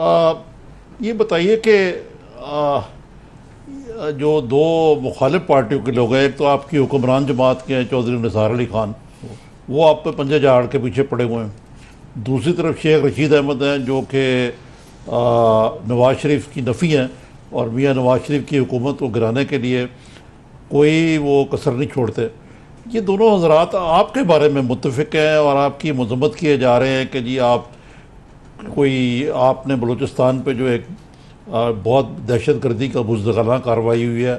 یہ بتائیے کہ جو دو مخالف پارٹیوں کے لوگ ہیں، ایک تو آپ کی حکمران جماعت کے ہیں چودھری نثار علی خان، وہ آپ پہ پنجے جھاڑ کے پیچھے پڑے ہوئے ہیں، دوسری طرف شیخ رشید احمد ہیں جو کہ نواز شریف کی نفی ہیں اور میاں نواز شریف کی حکومت کو گرانے کے لیے کوئی وہ کسر نہیں چھوڑتے۔ یہ دونوں حضرات آپ کے بارے میں متفق ہیں اور آپ کی مذمت کیے جا رہے ہیں کہ جی آپ نے بلوچستان پہ جو ایک بہت دہشت گردی کا بزدلانہ کارروائی ہوئی ہے،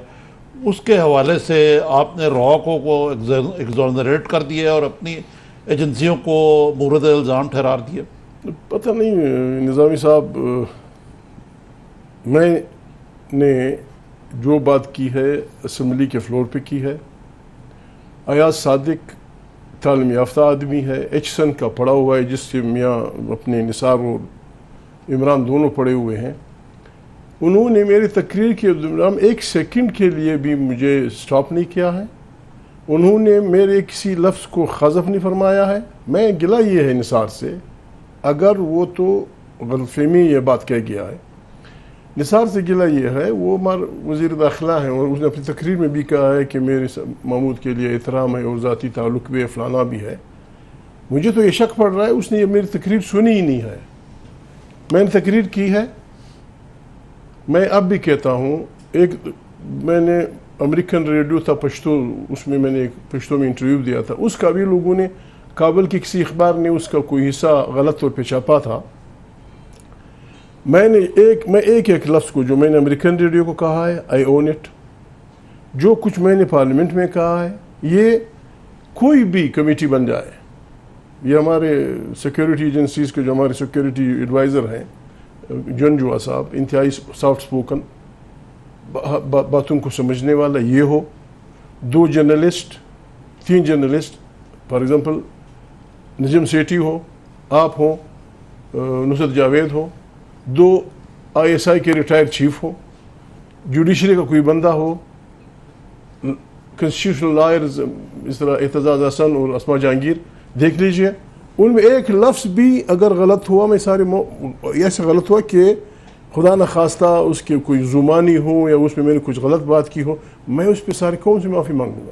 اس کے حوالے سے آپ نے کو ایگزونریٹ کر دیا اور اپنی ایجنسیوں کو مورد الزام ٹھہرا دیا۔ پتہ نہیں نظامی صاحب، میں نے جو بات کی ہے اسمبلی کے فلور پہ کی ہے۔ ایاز صادق تعلیم یافتہ آدمی ہے، ایچسن کا پڑھا ہوا ہے، جس سے میاں اپنے نثار اور عمران دونوں پڑھے ہوئے ہیں۔ انہوں نے میری تقریر کے دوران ایک سیکنڈ کے لیے بھی مجھے سٹاپ نہیں کیا ہے۔ انہوں نے میرے کسی لفظ کو حذف نہیں فرمایا ہے۔ میں گلہ یہ ہے نثار سے، اگر وہ تو غلط فہمی یہ بات کہہ گیا ہے، نثار سے گلہ یہ ہے، وہ وزیر داخلہ ہیں اور اس نے اپنی تقریر میں بھی کہا ہے کہ میرے محمود کے لیے احترام ہے اور ذاتی تعلق بھی فلانا بھی ہے۔ مجھے تو یہ شک پڑ رہا ہے اس نے میری تقریر سنی ہی نہیں ہے۔ میں نے تقریر کی ہے، میں اب بھی کہتا ہوں، میں نے امریکن ریڈیو تھا پشتو، اس میں نے ایک پشتو میں انٹرویو دیا تھا، اس کا بھی لوگوں نے، کابل کی کسی اخبار نے اس کا کوئی حصہ غلط طور پہ چھاپا تھا۔ میں ایک لفظ کو جو میں نے امریکن ریڈیو کو کہا ہے، آئی اون اٹ۔ جو کچھ میں نے پارلیمنٹ میں کہا ہے، یہ کوئی بھی کمیٹی بن جائے، یہ ہمارے سیکیورٹی ایجنسیز کے جو ہمارے سیکیورٹی ایڈوائزر ہیں جنجوا صاحب، انتہائی سافٹ سپوکن، باتوں کو سمجھنے والا یہ ہو، 2 journalist 3 journalist, for example Najam Sethi ہو، آپ ہوں، نصرت جاوید ہو، 2 ISI کے ریٹائر چیف ہو، جوڈیشری کا کوئی بندہ ہو، کنسٹیٹیوشنل لائرز اس طرح اعتزاز حسن اور اسما جہانگیر، دیکھ لیجئے ان میں ایک لفظ بھی اگر غلط ہوا، میں ایسے غلط ہوا کہ خدا نخواستہ اس کے کوئی زبانی ہو یا اس میں نے کچھ غلط بات کی ہو، میں اس پہ سارے قوم سے معافی مانگوں گا۔